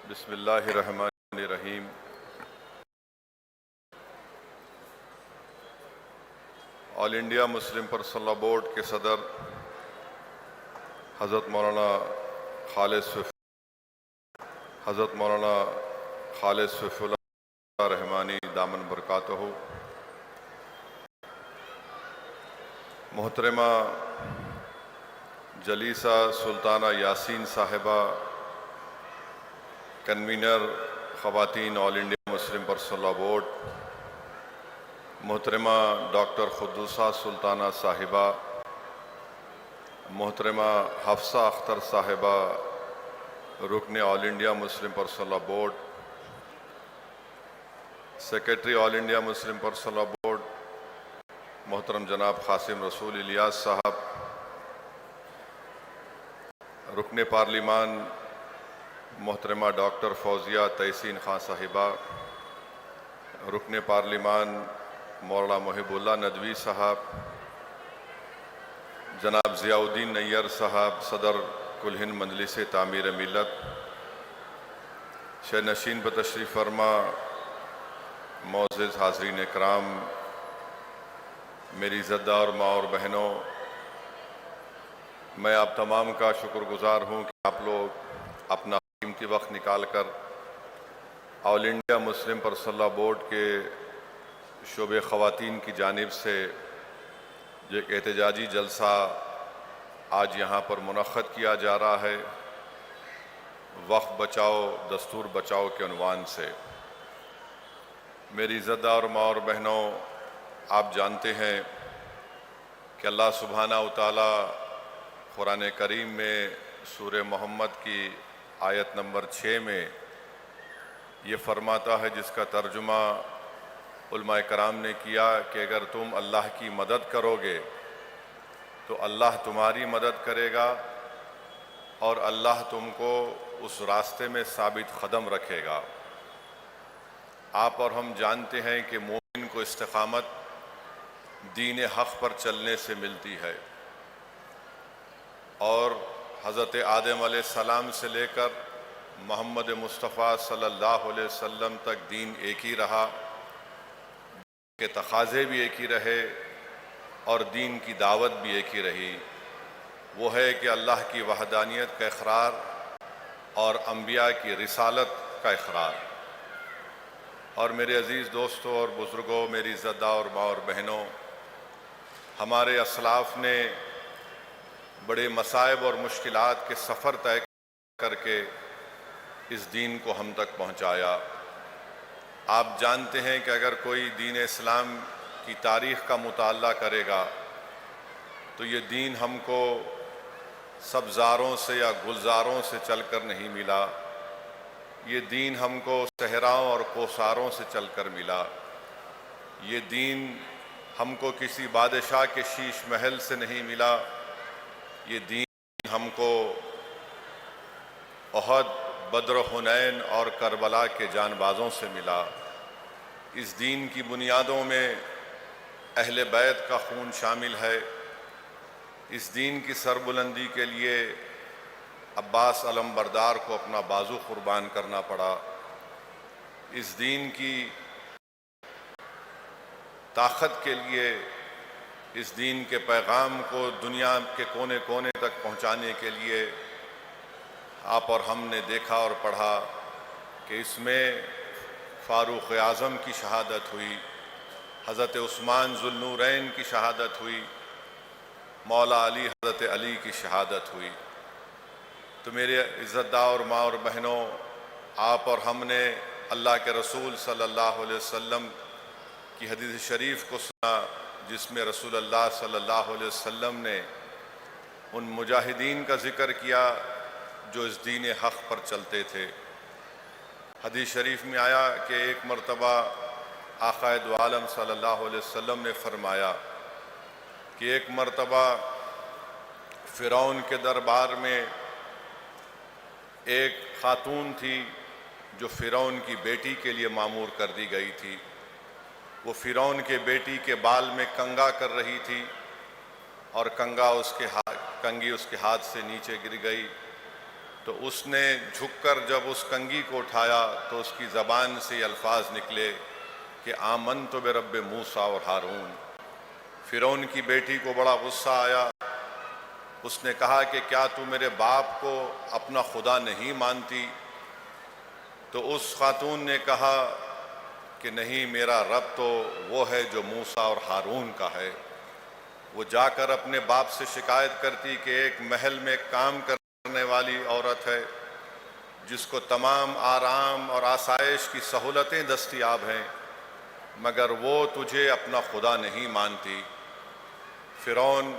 بسم اللہ الرحمن الرحیم۔ All India Muslim personal law board کے صدر حضرت مولانا خالد سیف اللہ رحمانی دامن برکاتہ، محترمہ جلیسہ سلطانہ یاسین صاحبہ، کنوینر خواتین All India Muslim personal law board, محترمہ ڈاکٹر قدوسہ سلطانہ صاحبہ، محترمہ حفصہ اختر صاحبہ، رکن All India Muslim personal law board, secretary All India Muslim personal law board محترم جناب قاسم رسول الیاس صاحب، رکن پارلیمان محترمہ ڈاکٹر فوزیہ تحسین خان صاحبہ، رکن پارلیمان مولانا محب اللہ ندوی صاحب، جناب ضیاء الدین نیّر صاحب صدر کل ہند مجلس تعمیر ملت، شہ نشین پر تشریف فرما معزز حاضرین اکرام، میری عزتدار ماں اور بہنوں، میں آپ تمام کا شکر گزار ہوں کہ آپ لوگ اپنا قیمتی وقت نکال کر All India Muslim personal law board کے شعبہ خواتین کی جانب سے جو ایک احتجاجی جلسہ آج یہاں پر منعقد کیا جا رہا ہے، وقت بچاؤ دستور بچاؤ کے عنوان سے۔ میری عزتدار ماں اور بہنوں، آپ جانتے ہیں کہ اللہ سبحانہ وتعالی قرآن کریم میں سورہ محمد کی آیت نمبر 6 میں یہ فرماتا ہے، جس کا ترجمہ علماء کرام نے کیا کہ اگر تم اللہ کی مدد کرو گے تو اللہ تمہاری مدد کرے گا اور اللہ تم کو اس راستے میں ثابت قدم رکھے گا۔ آپ اور ہم جانتے ہیں کہ مومن کو استقامت دین حق پر چلنے سے ملتی ہے، اور حضرت آدم علیہ السلام سے لے کر محمد مصطفیٰ صلی اللہ علیہ وسلم تک دین ایک ہی رہا، کہ تقاضے بھی ایک ہی رہے اور دین کی دعوت بھی ایک ہی رہی۔ وہ ہے کہ اللہ کی وحدانیت کا اقرار اور انبیاء کی رسالت کا اقرار۔ اور میرے عزیز دوستوں اور بزرگوں، میری عزتدار ماں اور بہنوں، ہمارے اسلاف نے بڑے مصائب اور مشکلات کے سفر طے کر کے اس دین کو ہم تک پہنچایا۔ آپ جانتے ہیں کہ اگر کوئی دین اسلام کی تاریخ کا مطالعہ کرے گا تو یہ دین ہم کو سبزاروں سے یا گلزاروں سے چل کر نہیں ملا، یہ دین ہم کو صحراؤں اور کوثاروں سے چل کر ملا، یہ دین ہم کو کسی بادشاہ کے شیش محل سے نہیں ملا، یہ دین ہم کو احد، بدر، حنین اور کربلا کے جان بازوں سے ملا۔ اس دین کی بنیادوں میں اہل بیت کا خون شامل ہے۔ اس دین کی سربلندی کے لیے عباس علم بردار کو اپنا بازو قربان کرنا پڑا۔ اس دین کی طاقت کے لیے، اس دین کے پیغام کو دنیا کے کونے کونے تک پہنچانے کے لیے آپ اور ہم نے دیکھا اور پڑھا کہ اس میں فاروق اعظم کی شہادت ہوئی، حضرت عثمان ذو النورین کی شہادت ہوئی، مولا علی حضرت علی کی شہادت ہوئی۔ تو میرے عزتدار ماں اور بہنوں، آپ اور ہم نے اللہ کے رسول صلی اللہ علیہ وسلم کی حدیث شریف کو سنا، جس میں رسول اللہ صلی اللہ علیہ وسلم نے ان مجاہدین کا ذکر کیا جو اس دین حق پر چلتے تھے۔ حدیث شریف میں آیا کہ ایک مرتبہ آقا دو عالم صلی اللہ علیہ وسلم نے فرمایا کہ ایک مرتبہ فرعون کے دربار میں ایک خاتون تھی جو فرعون کی بیٹی کے لیے مامور کر دی گئی تھی۔ وہ فرعون کے بیٹی کے بال میں کنگا کر رہی تھی اور کنگی اس کے ہاتھ سے نیچے گر گئی۔ تو اس نے جھک کر جب اس کنگھی کو اٹھایا تو اس کی زبان سے یہ الفاظ نکلے کہ آمنت برب موسیٰ و ہارون۔ فرعون کی بیٹی کو بڑا غصہ آیا، اس نے کہا کہ کیا تو میرے باپ کو اپنا خدا نہیں مانتی؟ تو اس خاتون نے کہا کہ نہیں، میرا رب تو وہ ہے جو موسیٰ اور ہارون کا ہے۔ وہ جا کر اپنے باپ سے شکایت کرتی کہ ایک محل میں کام کرنے والی عورت ہے جس کو تمام آرام اور آسائش کی سہولتیں دستیاب ہیں، مگر وہ تجھے اپنا خدا نہیں مانتی۔ فرعون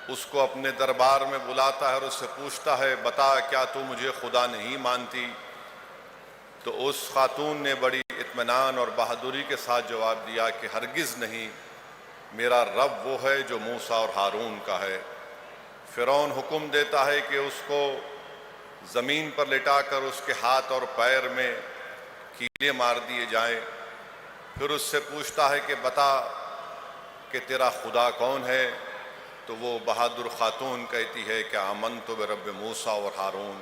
اس کو اپنے دربار میں بلاتا ہے اور اس سے پوچھتا ہے بتا کیا تو مجھے خدا نہیں مانتی؟ تو اس خاتون نے بڑی اطمینان اور بہادری کے ساتھ جواب دیا کہ ہرگز نہیں، میرا رب وہ ہے جو موسیٰ اور ہارون کا ہے۔ فرعون حکم دیتا ہے کہ اس کو زمین پر لٹا کر اس کے ہاتھ اور پیر میں کیلیں مار دیے جائیں۔ پھر اس سے پوچھتا ہے کہ بتا کہ تیرا خدا کون ہے؟ تو وہ بہادر خاتون کہتی ہے کہ آمنت برب موسیٰ اور ہارون۔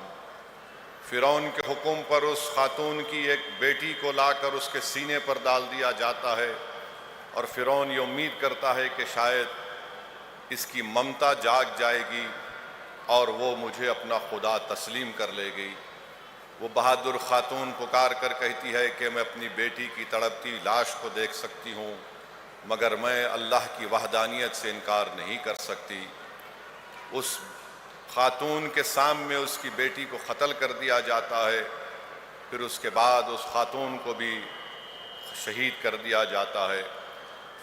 فرعون کے حکم پر اس خاتون کی ایک بیٹی کو لا کر اس کے سینے پر ڈال دیا جاتا ہے، اور فرعون یہ امید کرتا ہے کہ شاید اس کی ممتا جاگ جائے گی اور وہ مجھے اپنا خدا تسلیم کر لے گی۔ وہ بہادر خاتون پکار کر کہتی ہے کہ میں اپنی بیٹی کی تڑپتی لاش کو دیکھ سکتی ہوں، مگر میں اللہ کی وحدانیت سے انکار نہیں کر سکتی۔ اس خاتون کے سامنے اس کی بیٹی کو قتل کر دیا جاتا ہے، پھر اس کے بعد اس خاتون کو بھی شہید کر دیا جاتا ہے۔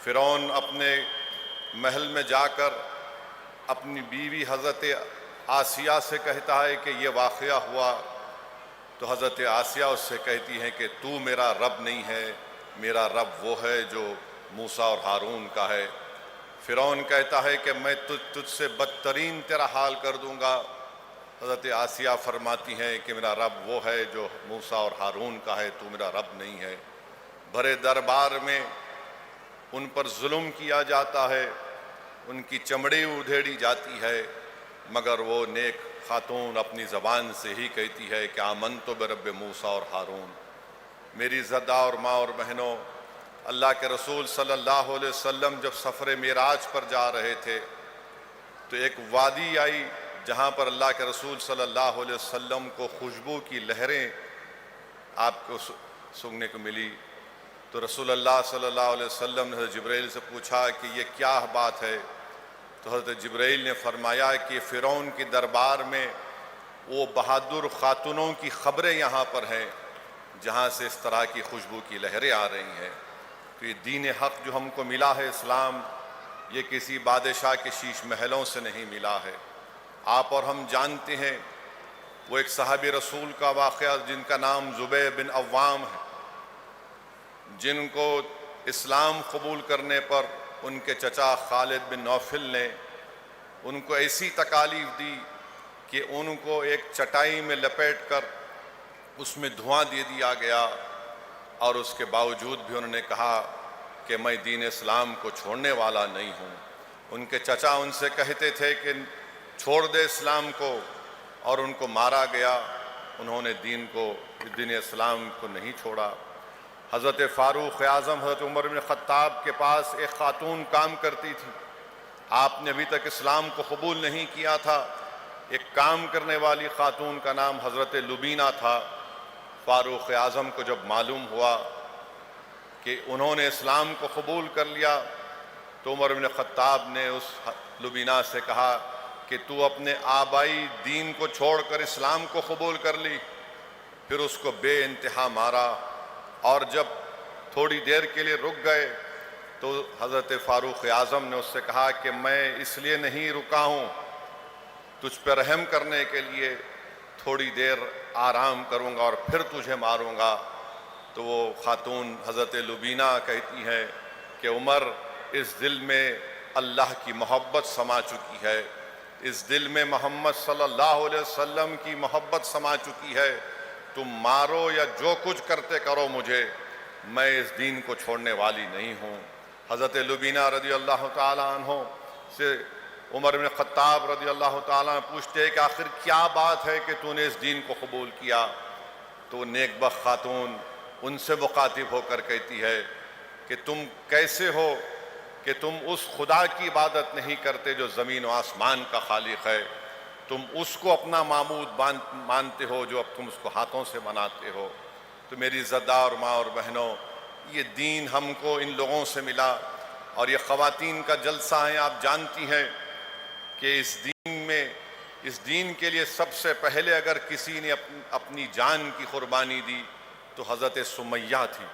فرعون اپنے محل میں جا کر اپنی بیوی حضرت آسیہ سے کہتا ہے کہ یہ واقعہ ہوا، تو حضرت آسیہ اس سے کہتی ہیں کہ تو میرا رب نہیں ہے، میرا رب وہ ہے جو موسیٰ اور ہارون کا ہے۔ فرعون کہتا ہے کہ میں تجھ سے بدترین تیرا حال کر دوں گا۔ حضرت آسیہ فرماتی ہیں کہ میرا رب وہ ہے جو موسیٰ اور ہارون کا ہے، تو میرا رب نہیں ہے۔ بھرے دربار میں ان پر ظلم کیا جاتا ہے، ان کی چمڑی ادھیڑی جاتی ہے، مگر وہ نیک خاتون اپنی زبان سے ہی کہتی ہے کہ آمنت برب موسیٰ اور ہارون۔ میری زدہ اور ماں اور بہنوں، اللہ کے رسول صلی اللہ علیہ وسلم جب سفر معراج پر جا رہے تھے تو ایک وادی آئی جہاں پر اللہ کے رسول صلی اللہ علیہ وسلم کو خوشبو کی لہریں آپ کو سننے کو ملی۔ تو رسول اللہ صلی اللہ علیہ وسلم نے حضرت جبرائیل سے پوچھا کہ یہ کیا بات ہے؟ تو حضرت جبرائیل نے فرمایا کہ فرعون کی دربار میں وہ بہادر خاتونوں کی خبریں یہاں پر ہیں جہاں سے اس طرح کی خوشبو کی لہریں آ رہی ہیں۔ تو یہ دین حق جو ہم کو ملا ہے اسلام، یہ کسی بادشاہ کے شیش محلوں سے نہیں ملا ہے۔ آپ اور ہم جانتے ہیں وہ ایک صحابی رسول کا واقعہ جن کا نام زبیر بن عوام ہے، جن کو اسلام قبول کرنے پر ان کے چچا خالد بن نوفل نے ان کو ایسی تکالیف دی کہ ان کو ایک چٹائی میں لپیٹ کر اس میں دھواں دے دیا گیا، اور اس کے باوجود بھی انہوں نے کہا کہ میں دین اسلام کو چھوڑنے والا نہیں ہوں۔ ان کے چچا ان سے کہتے تھے کہ چھوڑ دے اسلام کو، اور ان کو مارا گیا۔ انہوں نے دین اسلام کو نہیں چھوڑا۔ حضرت فاروق اعظم حضرت عمر بن خطاب کے پاس ایک خاتون کام کرتی تھی، آپ نے ابھی تک اسلام کو قبول نہیں کیا تھا۔ ایک کام کرنے والی خاتون کا نام حضرت لبینہ تھا۔ فاروق اعظم کو جب معلوم ہوا کہ انہوں نے اسلام کو قبول کر لیا تو عمر بن خطاب نے اس لبینہ سے کہا کہ تو اپنے آبائی دین کو چھوڑ کر اسلام کو قبول کر لی۔ پھر اس کو بے انتہا مارا، اور جب تھوڑی دیر کے لیے رک گئے تو حضرت فاروق اعظم نے اس سے کہا کہ میں اس لیے نہیں رکا ہوں، تجھ پہ رحم کرنے کے لیے تھوڑی دیر آرام کروں گا اور پھر تجھے ماروں گا۔ تو وہ خاتون حضرت لبینہ کہتی ہیں کہ عمر، اس دل میں اللہ کی محبت سما چکی ہے، اس دل میں محمد صلی اللہ علیہ وسلم کی محبت سما چکی ہے، تم مارو یا جو کچھ کرتے کرو مجھے، میں اس دین کو چھوڑنے والی نہیں ہوں۔ حضرت لبینہ رضی اللہ تعالی عنہ سے عمر بن خطاب رضی اللہ تعالیٰ پوچھتے ہیں کہ آخر کیا بات ہے کہ تو نے اس دین کو قبول کیا؟ تو نیک بخت خاتون ان سے مخاطب ہو کر کہتی ہے کہ تم کیسے ہو کہ تم اس خدا کی عبادت نہیں کرتے جو زمین و آسمان کا خالق ہے، تم اس کو اپنا معبود مانتے ہو جو اب تم اس کو ہاتھوں سے بناتے ہو۔ تو میری زدہ اور ماں اور بہنوں، یہ دین ہم کو ان لوگوں سے ملا، اور یہ خواتین کا جلسہ ہے۔ آپ جانتی ہیں کہ اس دین کے لیے سب سے پہلے اگر کسی نے اپنی جان کی قربانی دی تو حضرت سمیہ تھی،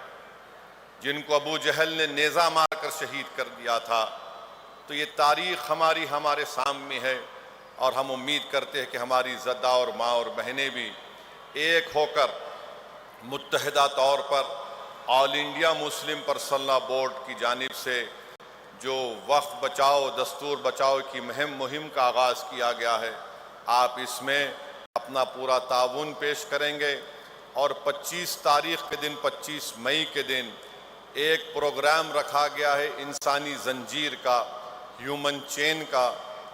جن کو ابو جہل نے نیزہ مار کر شہید کر دیا تھا۔ تو یہ تاریخ ہمارے سامنے ہے، اور ہم امید کرتے ہیں کہ ہماری زدہ اور ماں اور بہنیں بھی ایک ہو کر متحدہ طور پر All India Muslim personal law board کی جانب سے جو وقف بچاؤ دستور بچاؤ کی مہم کا آغاز کیا گیا ہے، آپ اس میں اپنا پورا تعاون پیش کریں گے۔ اور 25 تاریخ کے دن 25 مئی کے دن ایک پروگرام رکھا گیا ہے انسانی زنجیر کا، ہیومن چین کا۔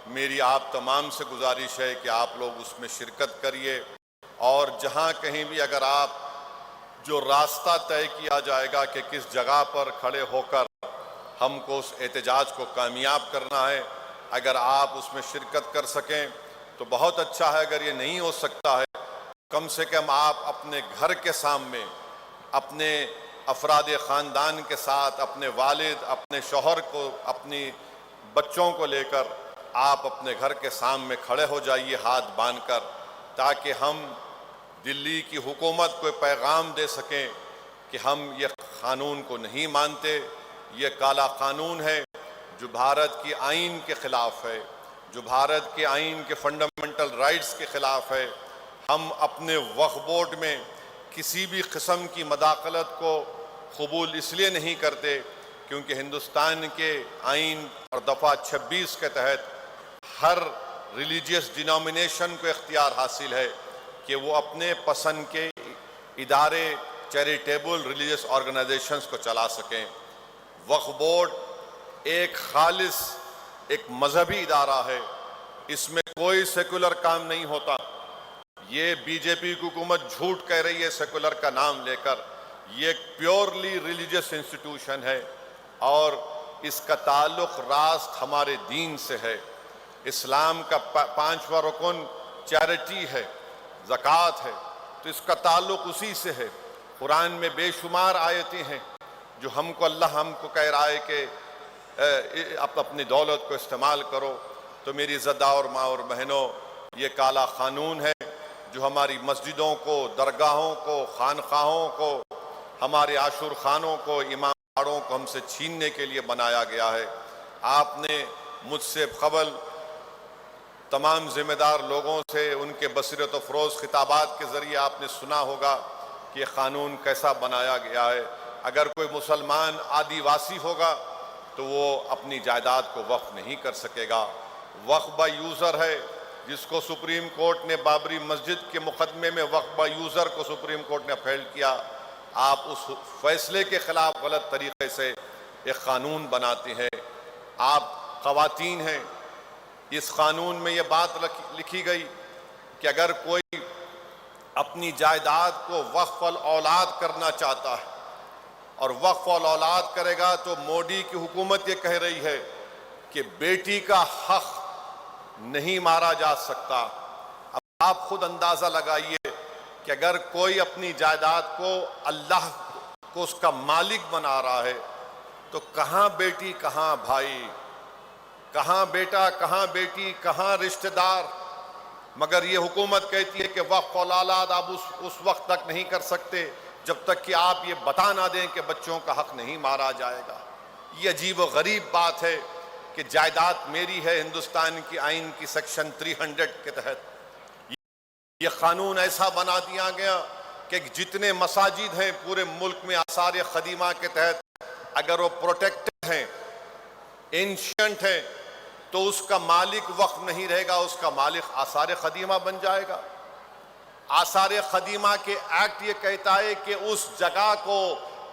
میری آپ تمام سے گزارش ہے کہ آپ لوگ اس میں شرکت کریے، اور جہاں کہیں بھی اگر آپ جو راستہ طے کیا جائے گا کہ کس جگہ پر کھڑے ہو کر ہم کو اس احتجاج کو کامیاب کرنا ہے، اگر آپ اس میں شرکت کر سکیں تو بہت اچھا ہے۔ اگر یہ نہیں ہو سکتا ہے، کم سے کم آپ اپنے گھر کے سامنے اپنے افراد خاندان کے ساتھ، اپنے والد، اپنے شوہر کو، اپنی بچوں کو لے کر آپ اپنے گھر کے سامنے کھڑے ہو جائیے ہاتھ باندھ کر، تاکہ ہم دلی کی حکومت کو پیغام دے سکیں کہ ہم یہ قانون کو نہیں مانتے۔ یہ کالا قانون ہے جو بھارت کی آئین کے خلاف ہے، جو بھارت کے آئین کے فنڈامنٹل رائٹس کے خلاف ہے۔ ہم اپنے وقف بورڈ میں کسی بھی قسم کی مداخلت کو قبول اس لیے نہیں کرتے کیونکہ ہندوستان کے آئین اور دفعہ 26 کے تحت ہر ریلیجیس ڈینومینیشن کو اختیار حاصل ہے کہ وہ اپنے پسند کے ادارے، چیریٹیبل ریلیجیس آرگنائزیشنز کو چلا سکیں۔ وقف بورڈ ایک خالص ایک مذہبی ادارہ ہے، اس میں کوئی سیکولر کام نہیں ہوتا۔ یہ بی جے پی کی حکومت جھوٹ کہہ رہی ہے سیکولر کا نام لے کر، یہ ایک پیورلی ریلیجیس انسٹیٹیوشن ہے، اور اس کا تعلق راست ہمارے دین سے ہے۔ اسلام کا 5واں رکن چیریٹی ہے، زکوٰۃ ہے، تو اس کا تعلق اسی سے ہے۔ قرآن میں بے شمار آیتیں ہیں جو اللہ ہم کو کہہ رہا ہے کہ اپنی دولت کو استعمال کرو۔ تو میری زدہ اور ماں اور بہنوں، یہ کالا قانون ہے جو ہماری مسجدوں کو، درگاہوں کو، خانقاہوں کو، ہمارے عاشور خانوں کو، امام باڑوں کو ہم سے چھیننے کے لیے بنایا گیا ہے۔ آپ نے مجھ سے قبل تمام ذمہ دار لوگوں سے ان کے بصیرت و فروز خطابات کے ذریعے آپ نے سنا ہوگا کہ یہ قانون کیسا بنایا گیا ہے۔ اگر کوئی مسلمان آدیواسی ہوگا تو وہ اپنی جائیداد کو وقف نہیں کر سکے گا۔ وقف با یوزر ہے، جس کو سپریم کورٹ نے بابری مسجد کے مقدمے میں وقف با یوزر کو سپریم کورٹ نے اپیل کیا۔ آپ اس فیصلے کے خلاف غلط طریقے سے ایک قانون بناتے ہیں۔ آپ خواتین ہیں، اس قانون میں یہ بات لکھی گئی کہ اگر کوئی اپنی جائیداد کو وقف الاولاد کرنا چاہتا ہے اور وقف الاولاد کرے گا تو مودی کی حکومت یہ کہہ رہی ہے کہ بیٹی کا حق نہیں مارا جا سکتا۔ اب آپ خود اندازہ لگائیے کہ اگر کوئی اپنی جائیداد کو اللہ کو اس کا مالک بنا رہا ہے تو کہاں بیٹی کہاں بھائی، کہاں بیٹا کہاں بیٹی کہاں رشتہ دار؟ مگر یہ حکومت کہتی ہے کہ وقف الاولاد آپ اس وقت تک نہیں کر سکتے جب تک کہ آپ یہ بتا نہ دیں کہ بچوں کا حق نہیں مارا جائے گا۔ یہ عجیب و غریب بات ہے کہ جائیداد میری ہے ہندوستان کی آئین کی سیکشن 300 کے تحت۔ یہ قانون ایسا بنا دیا گیا کہ جتنے مساجد ہیں پورے ملک میں آثار قدیمہ کے تحت اگر وہ پروٹیکٹڈ ہیں، اینشینٹ ہیں، تو اس کا مالک وقف نہیں رہے گا، اس کا مالک آثار قدیمہ بن جائے گا۔ آثار قدیمہ کے ایکٹ یہ کہتا ہے کہ اس جگہ کو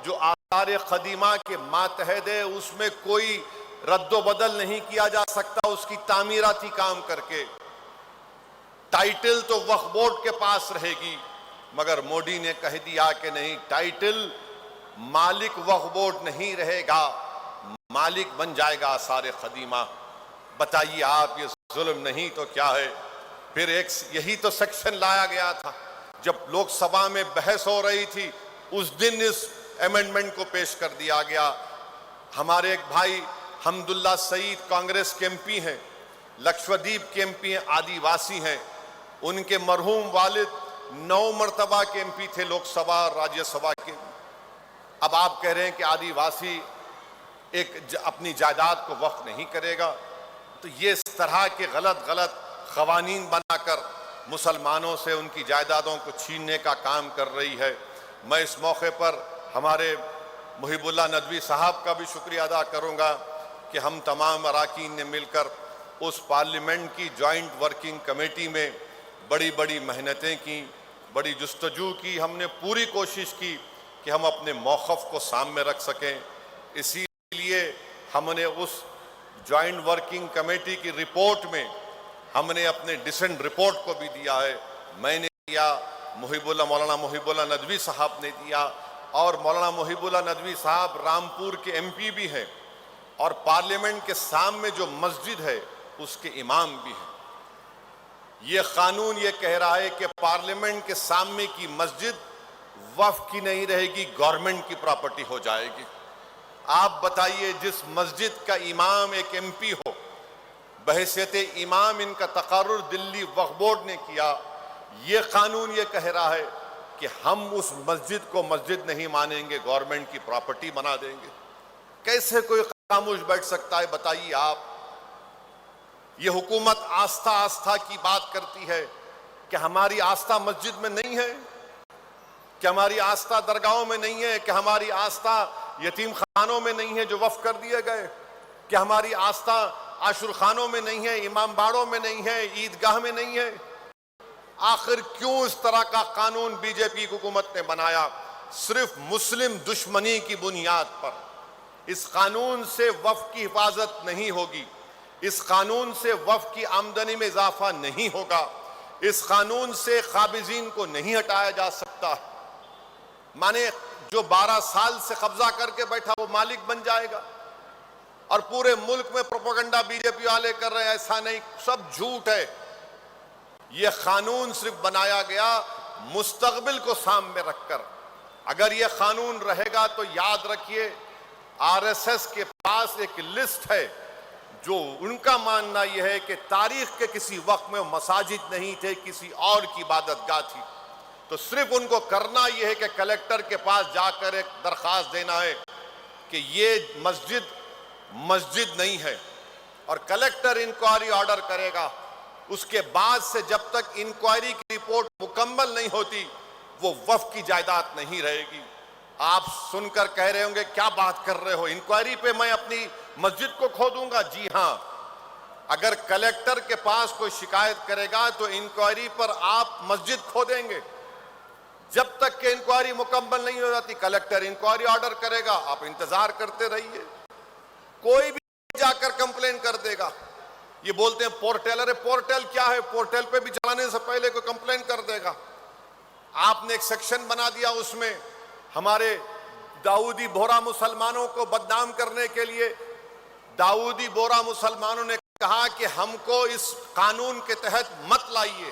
جو آثار قدیمہ کے ماتحت ہے اس میں کوئی رد و بدل نہیں کیا جا سکتا اس کی تعمیراتی کام کر کے. ٹائٹل تو وقف بورڈ کے پاس رہے گی، مگر مودی نے کہہ دیا کہ نہیں، ٹائٹل مالک وقف بورڈ نہیں رہے گا، مالک بن جائے گا آثار قدیمہ. بتائیے آپ، یہ ظلم نہیں تو کیا ہے؟ پھر یہی تو سیکشن لایا گیا تھا جب لوک سبھا میں بحث ہو رہی تھی، اس دن اس ایمنڈمنٹ کو پیش کر دیا گیا. ہمارے ایک بھائی حمداللہ سعید کانگریس کے ایم پی ہیں، لکشدیپ کے ایم پی ہیں، آدی واسی ہیں. ان کے مرحوم والد 9 مرتبہ کے ایم پی تھے لوک سبھا اور راجیہ سبھا کے. اب آپ کہہ رہے ہیں کہ آدی واسی اپنی جائیداد کو وقف نہیں کرے گا. تو یہ اس طرح کے غلط قوانین بنا کر مسلمانوں سے ان کی جائیدادوں کو چھیننے کا کام کر رہی ہے. میں اس موقع پر ہمارے محب اللہ ندوی صاحب کا بھی شکریہ ادا کروں گا کہ ہم تمام اراکین نے مل کر اس پارلیمنٹ کی جوائنٹ ورکنگ کمیٹی میں بڑی محنتیں کی، بڑی جستجو کی. ہم نے پوری کوشش کی کہ ہم اپنے موقف کو سامنے رکھ سکیں. اسی لیے ہم نے اس جوائنٹ ورکنگ کمیٹی کی رپورٹ میں ہم نے اپنے ڈسنٹ رپورٹ کو بھی دیا ہے. میں نے دیا، مولانا محب اللہ ندوی صاحب نے دیا، اور مولانا محب اللہ ندوی صاحب رامپور کے ایم پی بھی ہیں اور پارلیمنٹ کے سامنے جو مسجد ہے اس کے امام بھی ہیں. یہ قانون یہ کہہ رہا ہے کہ پارلیمنٹ کے سامنے کی مسجد وقف کی نہیں رہے گی، گورنمنٹ کی پراپرٹی ہو جائے گی. آپ بتائیے، جس مسجد کا امام ایک ایم پی ہو، بحیثیت امام ان کا تقرر دلی وقف بورڈ نے کیا، یہ قانون یہ کہہ رہا ہے کہ ہم اس مسجد کو مسجد نہیں مانیں گے، گورنمنٹ کی پراپرٹی بنا دیں گے. کیسے کوئی خاموش بیٹھ سکتا ہے؟ بتائیے آپ. یہ حکومت آستھا کی بات کرتی ہے کہ ہماری آستھا مسجد میں نہیں ہے، کہ ہماری آستھا درگاہوں میں نہیں ہے، کہ ہماری آستھا یتیم خانوں میں نہیں ہے جو وقف کر دیے گئے، کہ ہماری آستھا عاشور خانوں میں نہیں ہے، امام باڑوں میں نہیں ہے، عیدگاہ میں نہیں ہے. آخر کیوں اس طرح کا قانون بی جے پی حکومت نے بنایا؟ صرف مسلم دشمنی کی بنیاد پر. اس قانون سے وقف کی حفاظت نہیں ہوگی، اس قانون سے وقف کی آمدنی میں اضافہ نہیں ہوگا، اس قانون سے قابضین کو نہیں ہٹایا جا سکتا. مانے جو 12 سال سے قبضہ کر کے بیٹھا وہ مالک بن جائے گا. اور پورے ملک میں پروپیگنڈا بی جے پی والے کر رہے ہیں، ایسا نہیں، سب جھوٹ ہے. یہ قانون صرف بنایا گیا مستقبل کو سامنے رکھ کر. اگر یہ قانون رہے گا تو یاد رکھیے، آر ایس ایس کے پاس ایک لسٹ ہے جو ان کا ماننا یہ ہے کہ تاریخ کے کسی وقت میں مساجد نہیں تھے، کسی اور کی عبادت گاہ تھی. تو صرف ان کو کرنا یہ ہے کہ کلیکٹر کے پاس جا کر ایک درخواست دینا ہے کہ یہ مسجد نہیں ہے، اور کلیکٹر انکوائری آرڈر کرے گا. اس کے بعد سے جب تک انکوائری کی رپورٹ مکمل نہیں ہوتی وہ وقف کی جائیداد نہیں رہے گی. آپ سن کر کہہ رہے ہوں گے کیا بات کر رہے ہو، انکوائری پہ میں اپنی مسجد کو کھودوں گا؟ جی ہاں، اگر کلیکٹر کے پاس کوئی شکایت کرے گا تو انکوائری پر آپ مسجد کھودیں گے. جب تک کہ انکوائری مکمل نہیں ہو جاتی کلیکٹر انکوائری آرڈر کرے گا، آپ انتظار کرتے رہیے. کوئی بھی جا کر کمپلین کر دے گا. یہ بولتے ہیں پورٹل، ارے پورٹل کیا ہے؟ پورٹل پہ بھی چلانے سے پہلے کوئی کمپلین کر دے گا. آپ نے ایک سیکشن بنا دیا، اس میں ہمارے داؤدی بورا مسلمانوں کو بدنام کرنے کے لیے داؤدی بورا مسلمانوں نے کہا کہ ہم کو اس قانون کے تحت مت لائیے.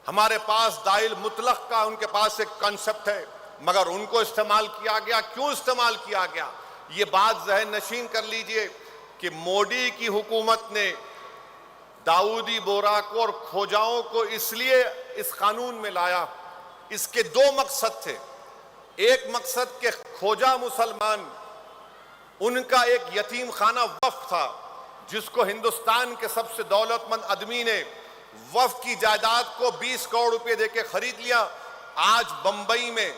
ہمارے پاس دائل مطلق کا ان کے پاس ایک کنسپٹ ہے، مگر ان کو استعمال کیا گیا. کیوں استعمال کیا گیا؟ یہ بات ذہن نشین کر لیجئے کہ مودی کی حکومت نے داؤدی بورا کو اور کھوجاؤں کو اس لیے اس قانون میں لایا. اس کے 2 مقصد تھے. ایک مقصد کہ کھوجا مسلمان، ان کا ایک یتیم خانہ وقف تھا جس کو ہندوستان کے سب سے دولت مند آدمی نے وقف کی جائیداد کو 20 کروڑ روپے دے کے خرید لیا. آج بمبئی میں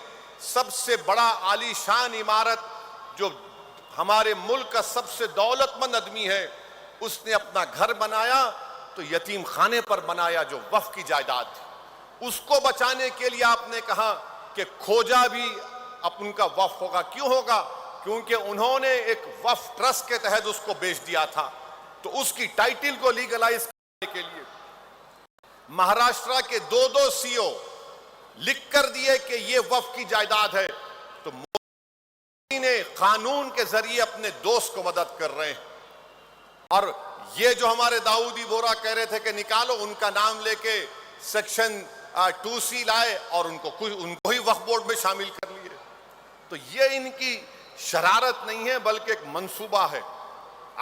سب سے بڑا عالی شان عمارت جو ہمارے ملک کا سب سے دولت مند آدمی ہے، اس نے اپنا گھر بنایا تو یتیم خانے پر بنایا جو وقف کی جائیداد تھی. اس کو بچانے کے لیے آپ نے کہا کہ کھوجا بھی ان کا وقف ہوگا. کیوں ہوگا؟ کیونکہ انہوں نے ایک وقف ٹرسٹ کے تحت اس کو بیچ دیا تھا، تو اس کی ٹائٹل کو لیگلائز کرنے کے لیے مہاراشٹرا کے دو سی او لکھ کر دیے کہ یہ وقف کی جائیداد ہے، تو مودی نے قانون کے ذریعے اپنے دوست کو مدد کر رہے ہیں۔ اور یہ جو ہمارے داؤدی بورا کہہ رہے تھے کہ نکالو، ان کا نام لے کے سیکشن 2C لائے اور ان کو ہی وقف بورڈ میں شامل کر لیے۔ تو یہ ان کی شرارت نہیں ہے بلکہ ایک منصوبہ ہے۔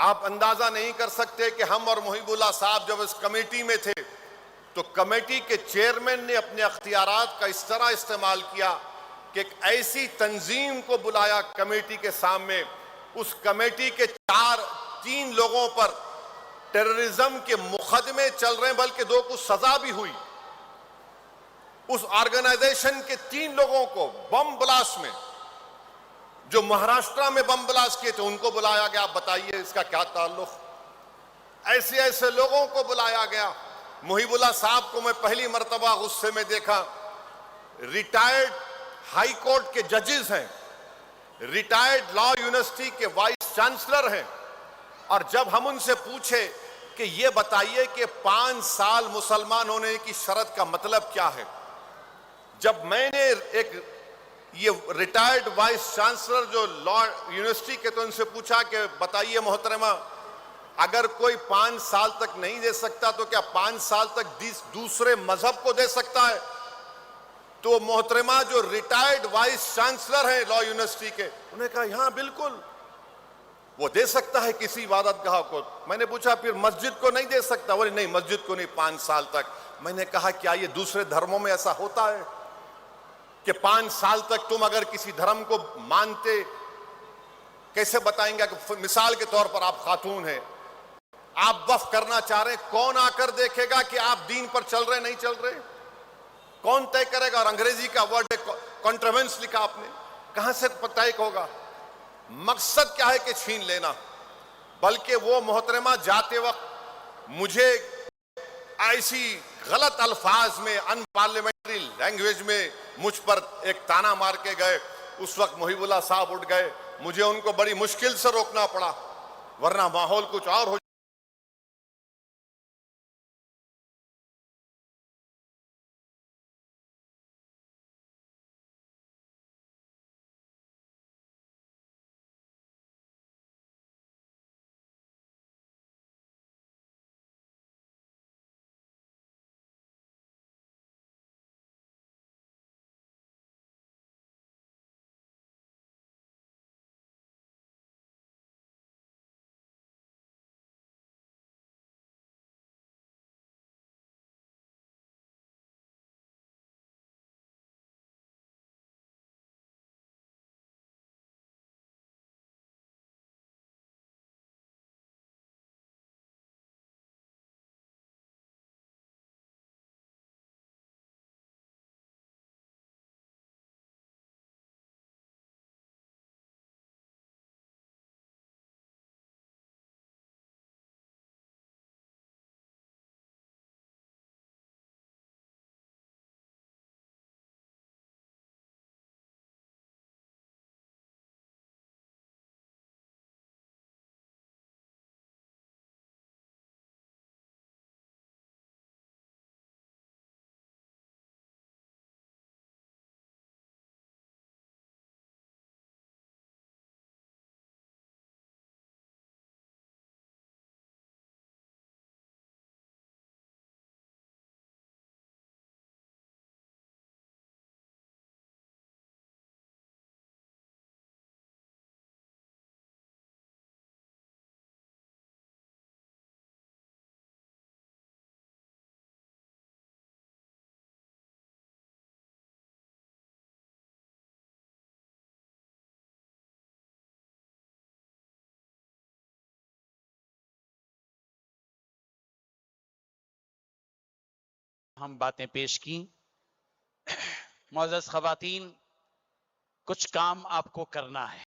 آپ اندازہ نہیں کر سکتے کہ ہم اور محب اللہ صاحب جب اس کمیٹی میں تھے تو کمیٹی کے چیئرمین نے اپنے اختیارات کا اس طرح استعمال کیا کہ ایک ایسی تنظیم کو بلایا کمیٹی کے سامنے، اس کمیٹی کے 3 لوگوں پر ٹیررزم کے مقدمے چل رہے ہیں، بلکہ 2 کو سزا بھی ہوئی۔ اس آرگنائزیشن کے 3 لوگوں کو بم بلاسٹ میں، جو مہاراشٹرا میں بم بلاسٹ کیے تھے، ان کو بلایا گیا۔ آپ بتائیے اس کا کیا تعلق؟ ایسے لوگوں کو بلایا گیا۔ محب اللہ صاحب کو میں پہلی مرتبہ غصے میں دیکھا۔ ریٹائرڈ ہائی کورٹ کے ججز ہیں، ریٹائرڈ لا یونیورسٹی کے وائس چانسلر ہیں، اور جب ہم ان سے پوچھے کہ یہ بتائیے کہ 5 سال مسلمان ہونے کی شرط کا مطلب کیا ہے، جب میں نے یہ ریٹائرڈ وائس چانسلر جو لا یونیورسٹی کے، تو ان سے پوچھا کہ بتائیے محترمہ، اگر کوئی 5 سال تک نہیں دے سکتا تو کیا 5 سال تک دوسرے مذہب کو دے سکتا ہے؟ تو محترمہ جو ریٹائرڈ وائس چانسلر ہیں لا یونیورسٹی کے، انہوں نے کہا ہاں بالکل وہ دے سکتا ہے کسی عبادت گاہ کو۔ میں نے پوچھا پھر مسجد کو نہیں دے سکتا؟ بولے نہیں، مسجد کو نہیں 5 سال تک۔ میں نے کہا کیا یہ دوسرے دھرموں میں ایسا ہوتا ہے کہ 5 سال تک تم اگر کسی دھرم کو مانتے، کیسے بتائیں گے کہ مثال کے طور پر آپ خاتون ہیں، آپ وقف کرنا چاہ رہے ہیں، کون آ کر دیکھے گا کہ آپ دین پر چل رہے نہیں چل رہے؟ کون طے کرے گا؟ اور انگریزی کا ورڈ کنٹروینس لکھا آپ نے، کہاں سے طے ہوگا؟ مقصد کیا ہے کہ چھین لینا۔ بلکہ وہ محترمہ جاتے وقت مجھے ایسی غلط الفاظ میں، ان پارلیمنٹری لینگویج میں مجھ پر ایک تانا مار کے گئے۔ اس وقت محب اللہ صاحب اٹھ گئے، مجھے ان کو بڑی مشکل سے روکنا پڑا، ورنہ ماحول کچھ اور ہو۔ ہم باتیں پیش کی۔ معزز خواتین، کچھ کام آپ کو کرنا ہے۔